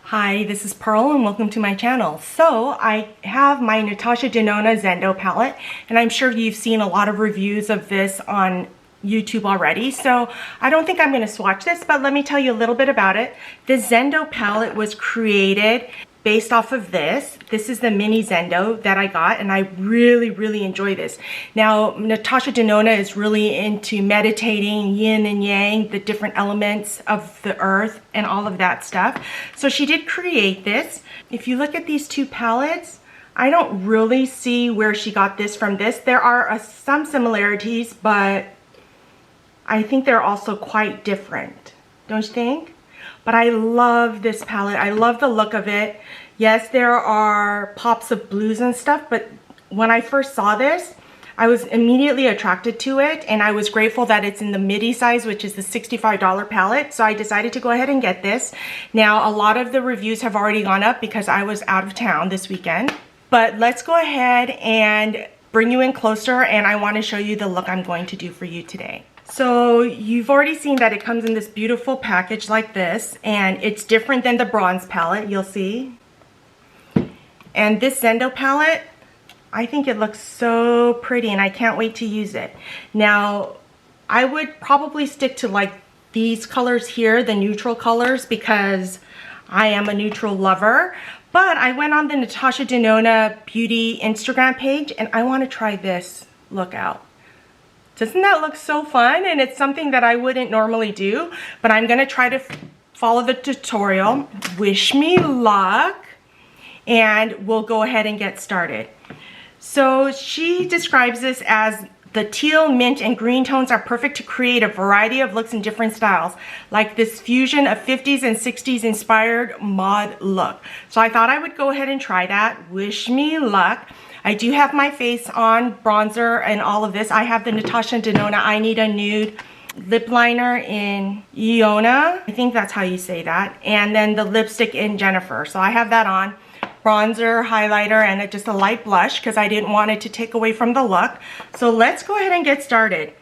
Hi, this is Pearl and welcome to my channel. So I have my Natasha Denona Zendo palette, and I'm sure you've seen a lot of reviews of this on YouTube already, so I don't think I'm going to swatch this, but let me tell you a little bit about it. The Zendo palette was created based off of this. This is the mini Zendo that I got, and I really enjoy this. Now, Natasha Denona is really into meditating, yin and yang, the different elements of the earth and all of that stuff. So she did create this. If you look at these two palettes, I don't really see where she got this from this. There are some similarities, but I think they're also quite different, don't you think? But I love this palette. I love the look of it. Yes, there are pops of blues and stuff, but when I first saw this, I was immediately attracted to it, and I was grateful that it's in the midi size, which is the $65 palette. So I decided to go ahead and get this. Now, a lot of the reviews have already gone up because I was out of town this weekend. But let's go ahead and bring you in closer, and I want to show you the look I'm going to do for you today. So you've already seen that it comes in this beautiful package like this, and it's different than the bronze palette, you'll see. And this Zendo palette, I think it looks so pretty, and I can't wait to use it. Now, I would probably stick to like these colors here, the neutral colors, because I am a neutral lover. But I went on the Natasha Denona Beauty Instagram page, and I want to try this look out. Doesn't that look so fun? And it's something that I wouldn't normally do, but I'm gonna try to follow the tutorial. Wish me luck, and we'll go ahead and get started. So she describes this as the teal, mint, and green tones are perfect to create a variety of looks in different styles, like this fusion of 50s and 60s inspired mod look. So I thought I would go ahead and try that. Wish me luck. I do have my face on bronzer and all of this. I have the Natasha Denona I Need a Nude lip liner in Iona. I think that's how you say that. And then the lipstick in Jennifer. So I have that on. Bronzer, highlighter, and just a light blush because I didn't want it to take away from the look. So let's go ahead and get started.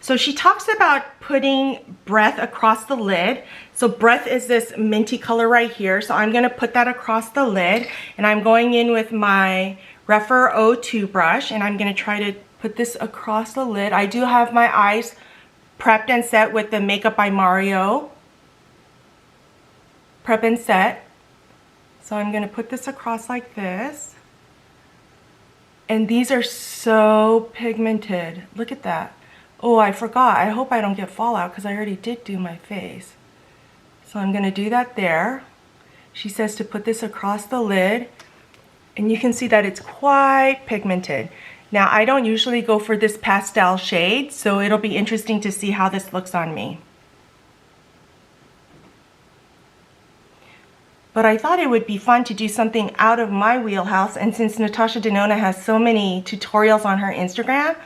So she talks about putting Breath across the lid. So Breath is this minty color right here. So I'm gonna put that across the lid, and I'm going in with my Rephr 02 brush, and I'm gonna try to put this across the lid. I do have my eyes prepped and set with the Makeup by Mario Prep and Set. So I'm gonna put this across like this. And these are so pigmented. Look at that. Oh, I forgot. I hope I don't get fallout because I already did do my face. So I'm going to do that there. She says to put this across the lid, and you can see that it's quite pigmented. Now, I don't usually go for this pastel shade, so it'll be interesting to see how this looks on me. But I thought it would be fun to do something out of my wheelhouse, and since Natasha Denona has so many tutorials on her Instagram,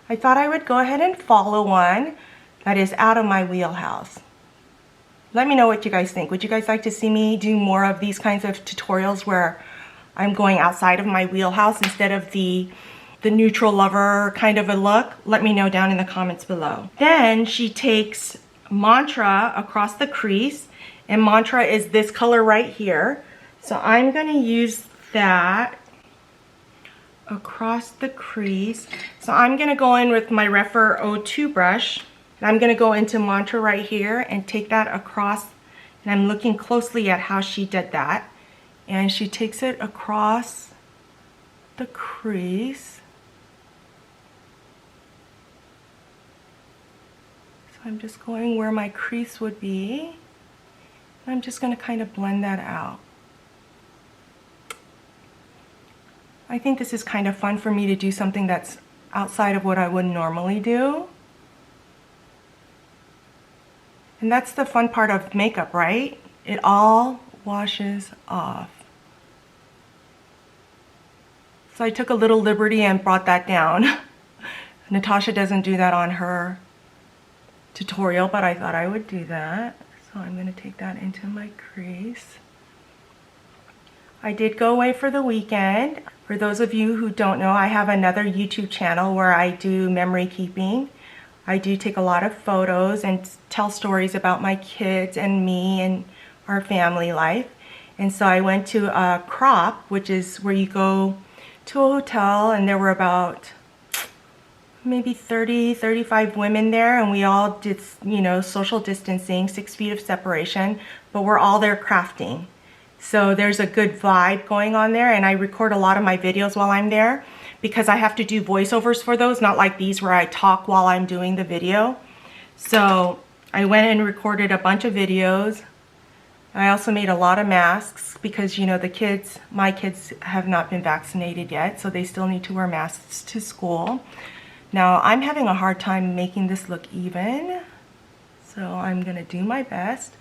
I thought I would go ahead and follow one that is out of my wheelhouse. Let me know what you guys think. Would you guys like to see me do more of these kinds of tutorials where I'm going outside of my wheelhouse instead of the neutral lover kind of a look? Let me know down in the comments below. Then she takes Mantra across the crease, and Mantra is this color right here. So I'm gonna use that across the crease. So I'm gonna go in with my Rephr 02 brush, and I'm gonna go into Mantra right here and take that across, and I'm looking closely at how she did that. And she takes it across the crease. So I'm just going where my crease would be. I'm just gonna kind of blend that out. I think this is kind of fun for me to do something that's outside of what I would normally do. And that's the fun part of makeup, right? It all washes off. So I took a little liberty and brought that down. Natasha doesn't do that on her tutorial, but I thought I would do that. So I'm gonna take that into my crease. I did go away for the weekend. For those of you who don't know, I have another YouTube channel where I do memory keeping. I do take a lot of photos and tell stories about my kids and me and our family life. And so I went to a crop, which is where you go to a hotel, and there were about maybe 35 women there, and we all did, you know, social distancing, 6 feet of separation, but we're all there crafting. So there's a good vibe going on there, and I record a lot of my videos while I'm there because I have to do voiceovers for those, not like these where I talk while I'm doing the video. So I went and recorded a bunch of videos. I also made a lot of masks because, you know, my kids have not been vaccinated yet, so they still need to wear masks to school. Now, I'm having a hard time making this look even, so I'm gonna do my best.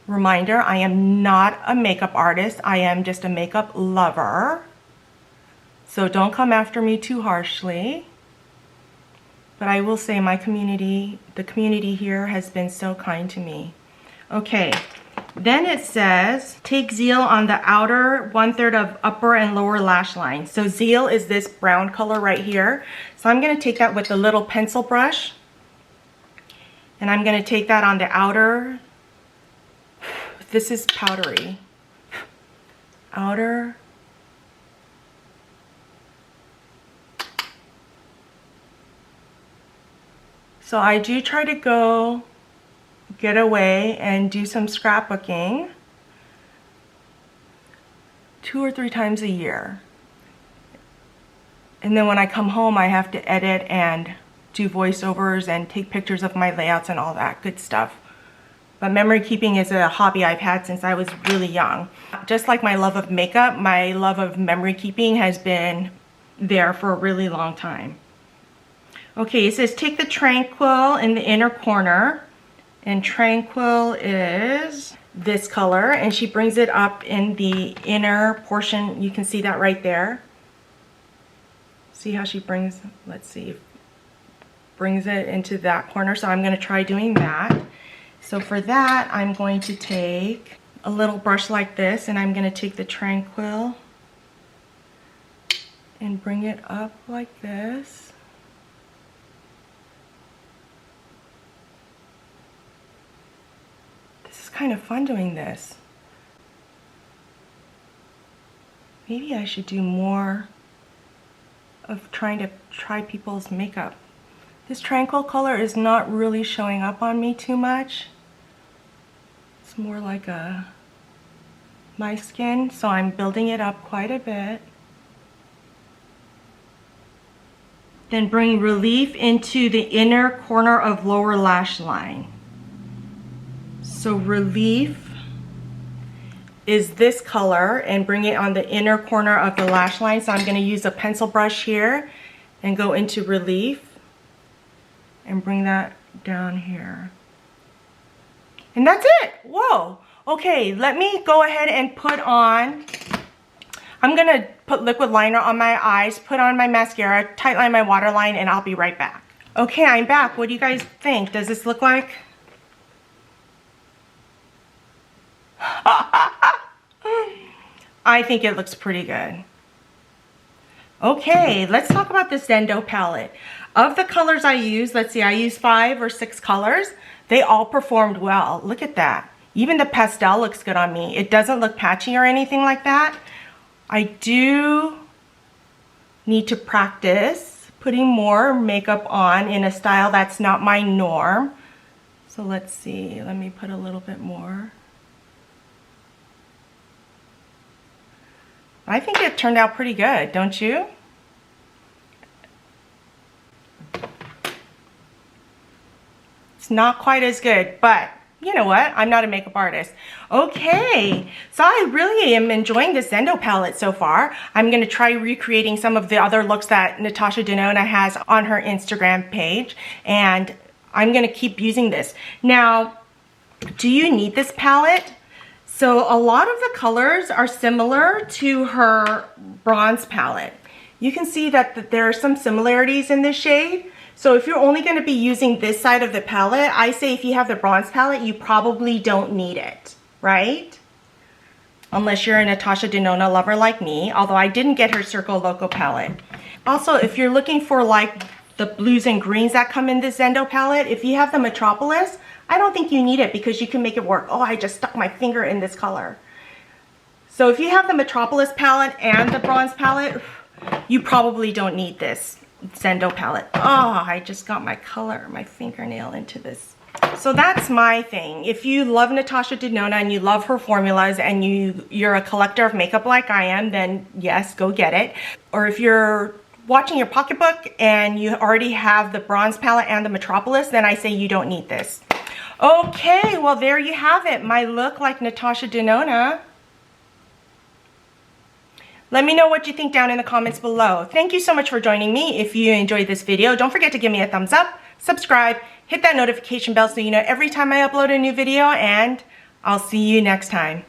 Reminder, I am not a makeup artist. I am just a makeup lover. So don't come after me too harshly. But I will say my community, the community here has been so kind to me. Okay, then it says, take Zeal on the outer 1/3 of upper and lower lash line. So Zeal is this brown color right here. So I'm gonna take that with a little pencil brush. And I'm gonna take that on the outer. This is powdery. Outer. So I do try to get away and do some scrapbooking 2 or 3 times a year. And then when I come home, I have to edit and do voiceovers and take pictures of my layouts and all that good stuff. But memory keeping is a hobby I've had since I was really young. Just like my love of makeup, my love of memory keeping has been there for a really long time. Okay, it says take the Tranquil in the inner corner. And Tranquil is this color, and she brings it up in the inner portion. You can see that right there. See how she brings, let's see, brings it into that corner. So I'm gonna try doing that. So for that, I'm going to take a little brush like this, and I'm gonna take the Tranquil and bring it up like this. This is kind of fun doing this. Maybe I should do more of trying to try people's makeup. This Tranquil color is not really showing up on me too much. It's more like my skin, so I'm building it up quite a bit. Then bring Relief into the inner corner of lower lash line. So Relief is this color, and bring it on the inner corner of the lash line. So I'm going to use a pencil brush here and go into Relief and bring that down here. And that's it. Whoa. Okay, let me go ahead and put on, I'm going to put liquid liner on my eyes, put on my mascara, tightline my waterline, and I'll be right back. Okay, I'm back. What do you guys think? Does this look like? I think it looks pretty good. Okay, let's talk about the Zendo palette. Of the colors I use, let's see, I used 5 or 6 colors. They all performed well. Look at that. Even the pastel looks good on me. It doesn't look patchy or anything like that. I do need to practice putting more makeup on in a style that's not my norm. So let's see, let me put a little bit more. I think it turned out pretty good, don't you? It's not quite as good, but you know what? I'm not a makeup artist. Okay, so I really am enjoying this Zendo palette so far. I'm gonna try recreating some of the other looks that Natasha Denona has on her Instagram page, and I'm gonna keep using this. Now, do you need this palette? So a lot of the colors are similar to her bronze palette. You can see that there are some similarities in this shade. So if you're only going to be using this side of the palette, I say if you have the bronze palette, you probably don't need it, right? Unless you're a Natasha Denona lover like me, although I didn't get her Circo Loco palette. Also, if you're looking for like the blues and greens that come in this Zendo palette. If you have the Metropolis, I don't think you need it because you can make it work. Oh, I just stuck my finger in this color. So if you have the Metropolis palette and the bronze palette, you probably don't need this Zendo palette. Oh, I just got my color, my fingernail into this. So that's my thing. If you love Natasha Denona and you love her formulas and you're a collector of makeup like I am, then yes, go get it. Or if you're watching your pocketbook and you already have the bronze palette and the Metropolis, then I say you don't need this. Okay, well there you have it. My look like Natasha Denona. Let me know what you think down in the comments below. Thank you so much for joining me. If you enjoyed this video, don't forget to give me a thumbs up, subscribe, hit that notification bell so you know every time I upload a new video, and I'll see you next time.